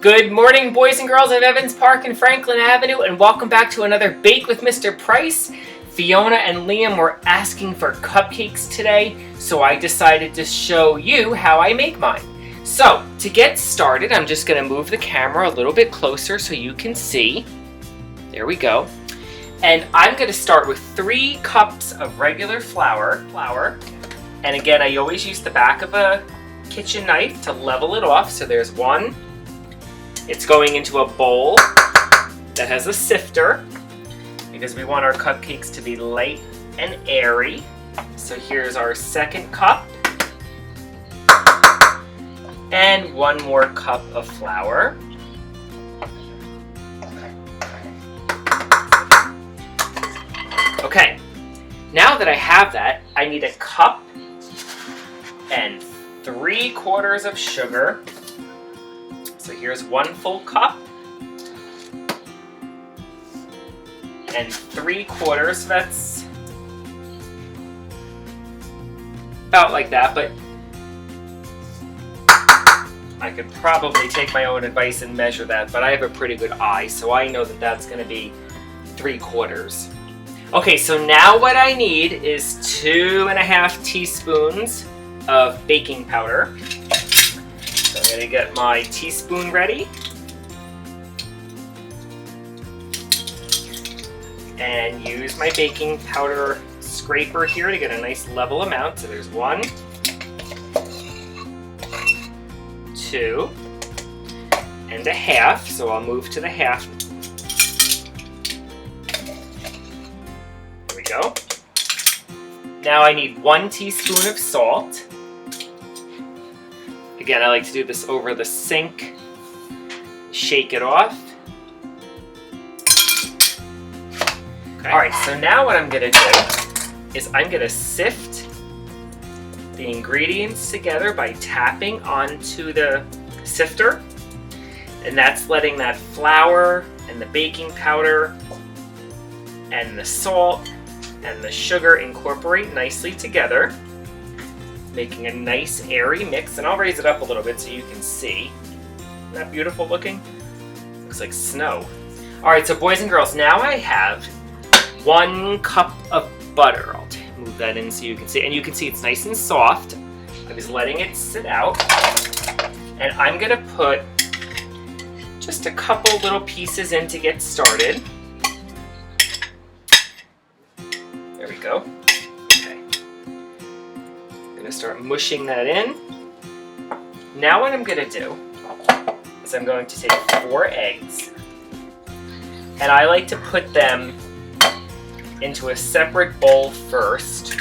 Good morning, boys and girls of Evans Park and Franklin Avenue, and welcome back to another Bake with Mr. Price. Fiona and Liam were asking for cupcakes today, so I decided to show you how I make mine. So, to get started, I'm just going to move the camera a little bit closer so you can see. There we go. And I'm going to start with 3 cups of regular flour. And again, I always use the back of a kitchen knife to level it off. So there's 1. It's going into a bowl that has a sifter because we want our cupcakes to be light and airy. So here's our 2nd cup. And 1 more cup of flour. Okay, now that I have that, I need a cup and 3/4 of sugar. So here's 1 full cup and 3/4, that's about like that, but I could probably take my own advice and measure that, but I have a pretty good eye, so I know that that's going to be 3/4. Okay, so now what I need is 2.5 teaspoons of baking powder. So I'm going to get my teaspoon ready. And use my baking powder scraper here to get a nice level amount. So there's 1, 2.5. So I'll move to the half. There we go. Now I need 1 teaspoon of salt. Again, I like to do this over the sink. Shake it off. Okay. Alright, so now what I'm going to do is I'm going to sift the ingredients together by tapping onto the sifter. And that's letting that flour and the baking powder and the salt and the sugar incorporate nicely together, making a nice airy mix. And I'll raise it up a little bit so you can see. Isn't that beautiful looking? Looks like snow. Alright, so boys and girls, now I have 1 cup of butter. I'll move that in so you can see. And you can see it's nice and soft. I was letting it sit out. And I'm going to put just a couple little pieces in to get started. There we go. Okay. I'm going to start mushing that in. Now what I'm going to do is I'm going to take 4 eggs. And I like to put them into a separate bowl first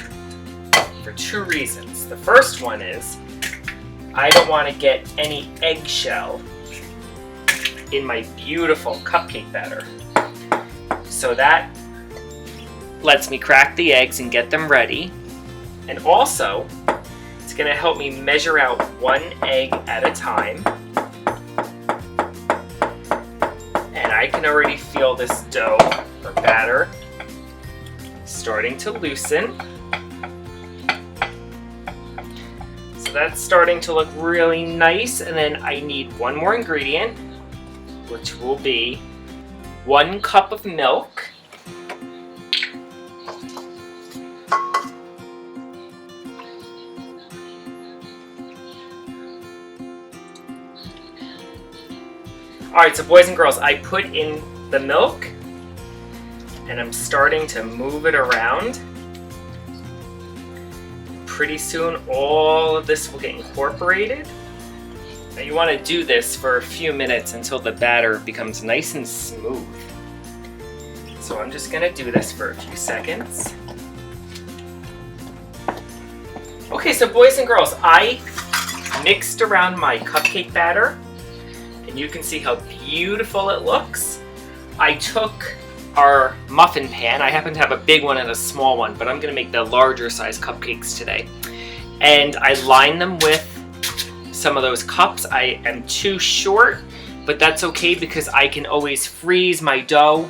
for 2 reasons. The first one is I don't want to get any eggshell in my beautiful cupcake batter. So that lets me crack the eggs and get them ready. And also, it's going to help me measure out 1 egg at a time. And I can already feel this dough or batter starting to loosen. So that's starting to look really nice. And then I need 1 more ingredient, which will be 1 cup of milk. Alright, so boys and girls, I put in the milk and I'm starting to move it around. Pretty soon all of this will get incorporated. Now you want to do this for a few minutes until the batter becomes nice and smooth. So I'm just going to do this for a few seconds. Okay, so boys and girls, I mixed around my cupcake batter. And you can see how beautiful it looks. I took our muffin pan. I happen to have a big one and a small one, but I'm going to make the larger size cupcakes today. And I line them with some of those cups. I am too short, but that's okay because I can always freeze my dough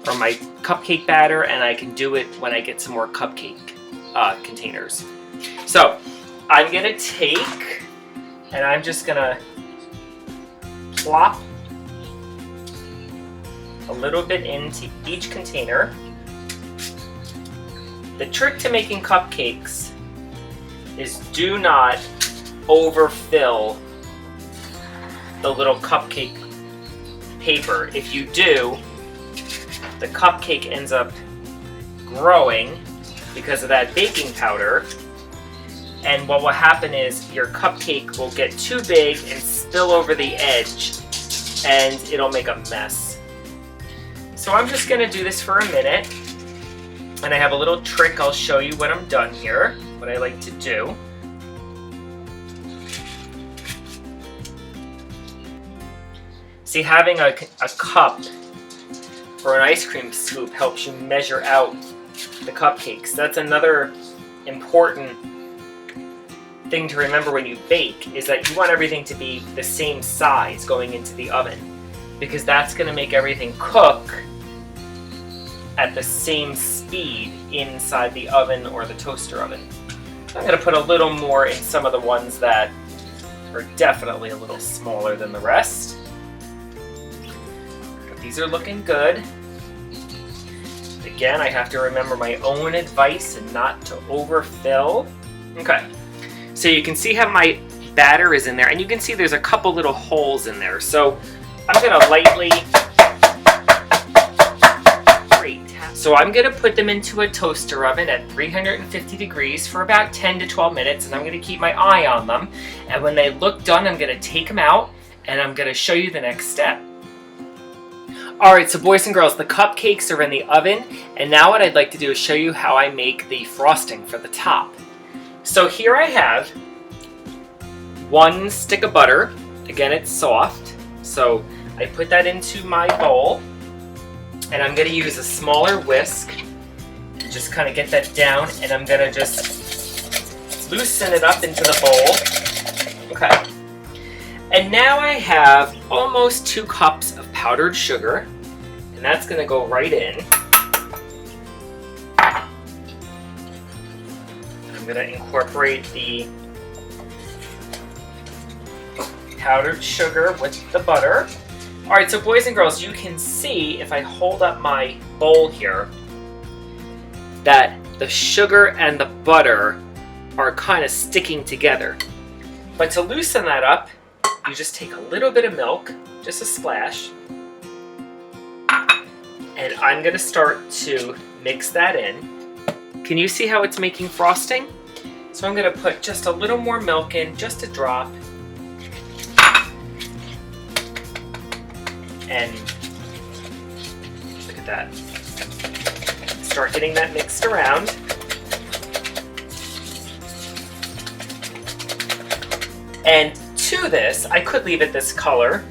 or my cupcake batter, and I can do it when I get some more cupcake containers. So I'm going to take, and I'm just going to plop a little bit into each container. The trick to making cupcakes is do not overfill the little cupcake paper. If you do, the cupcake ends up growing because of that baking powder, and what will happen is your cupcake will get too big and spill over the edge, and it'll make a mess. So I'm just going to do this for a minute, and I have a little trick I'll show you when I'm done here, what I like to do. See, having a cup or an ice cream scoop helps you measure out the cupcakes. That's another important thing to remember when you bake, is that you want everything to be the same size going into the oven, because that's going to make everything cook at the same speed inside the oven or the toaster oven. I'm going to put a little more in some of the ones that are definitely a little smaller than the rest. But these are looking good. Again, I have to remember my own advice and not to overfill. Okay, so you can see how my batter is in there, and you can see there's a couple little holes in there. So I'm going to lightly So I'm going to put them into a toaster oven at 350 degrees for about 10 to 12 minutes, and I'm going to keep my eye on them. And when they look done, I'm going to take them out, and I'm going to show you the next step. Alright, so boys and girls, the cupcakes are in the oven, and now what I'd like to do is show you how I make the frosting for the top. So here I have one stick of butter. Again, it's soft, so I put that into my bowl. And I'm going to use a smaller whisk to just kind of get that down, and I'm going to just loosen it up into the bowl. Okay. And now I have almost 2 cups of powdered sugar, and that's going to go right in. I'm going to incorporate the powdered sugar with the butter. Alright, so boys and girls, you can see, if I hold up my bowl here, that the sugar and the butter are kind of sticking together. But to loosen that up, you just take a little bit of milk, just a splash, and I'm going to start to mix that in. Can you see how it's making frosting? So I'm going to put just a little more milk in, just a drop. And look at that. Start getting that mixed around. And to this, I could leave it this color,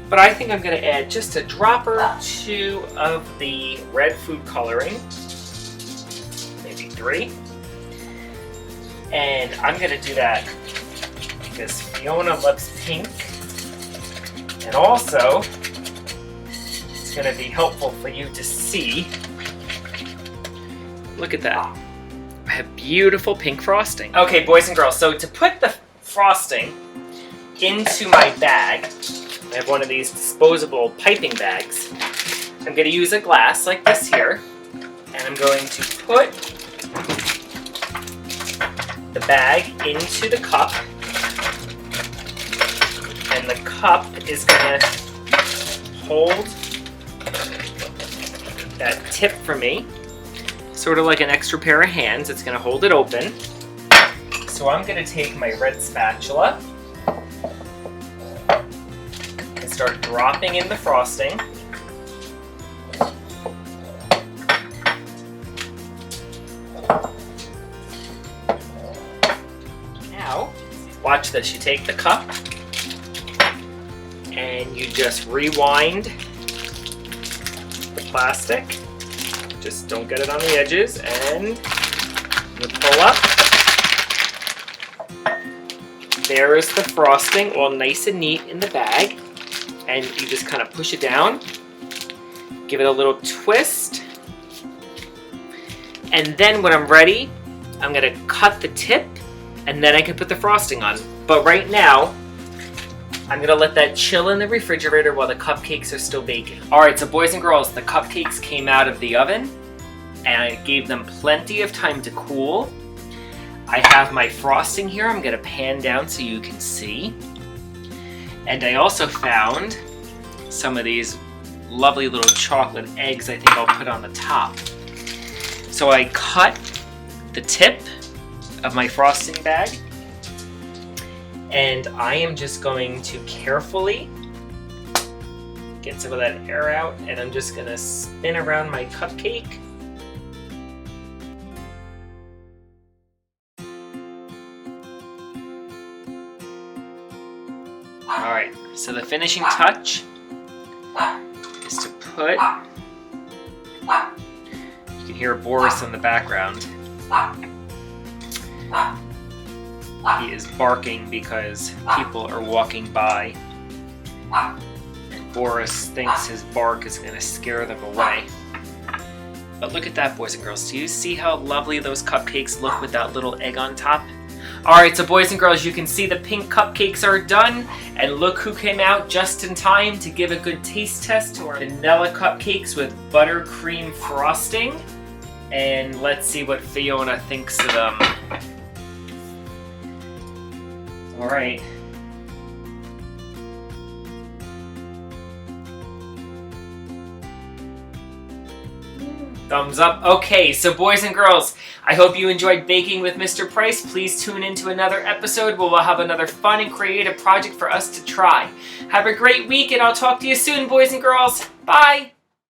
but I think I'm going to add just a drop or 2 of the red food coloring, maybe 3. And I'm going to do that because Fiona loves pink. And also, it's going to be helpful for you to see. Look at that. I have beautiful pink frosting. Okay, boys and girls, so to put the frosting into my bag, I have one of these disposable piping bags. I'm going to use a glass like this here, and I'm going to put the bag into the cup. And the cup is going to hold that tip for me, sort of like an extra pair of hands. It's going to hold it open. So I'm going to take my red spatula and start dropping in the frosting. Now, watch this. You take the cup, and you just rewind the plastic. Just don't get it on the edges, and you pull up. There is the frosting, all nice and neat in the bag. And you just kind of push it down, give it a little twist. And then when I'm ready, I'm gonna cut the tip, and then I can put the frosting on. But right now, I'm gonna let that chill in the refrigerator while the cupcakes are still baking. All right, so boys and girls, the cupcakes came out of the oven and I gave them plenty of time to cool. I have my frosting here. I'm gonna pan down so you can see. And I also found some of these lovely little chocolate eggs I think I'll put on the top. So I cut the tip of my frosting bag and I am just going to carefully get some of that air out, and I'm just gonna spin around my cupcake. Alright, so the finishing touch is to put, you can hear Boris in the background. He is barking because people are walking by. And Boris thinks his bark is going to scare them away. But look at that, boys and girls. Do you see how lovely those cupcakes look with that little egg on top? Alright, so boys and girls, you can see the pink cupcakes are done. And look who came out just in time to give a good taste test to our vanilla cupcakes with buttercream frosting. And let's see what Fiona thinks of them. Alright. Thumbs up. Okay, so boys and girls, I hope you enjoyed baking with Mr. Price. Please tune in to another episode where we'll have another fun and creative project for us to try. Have a great week, and I'll talk to you soon, boys and girls. Bye!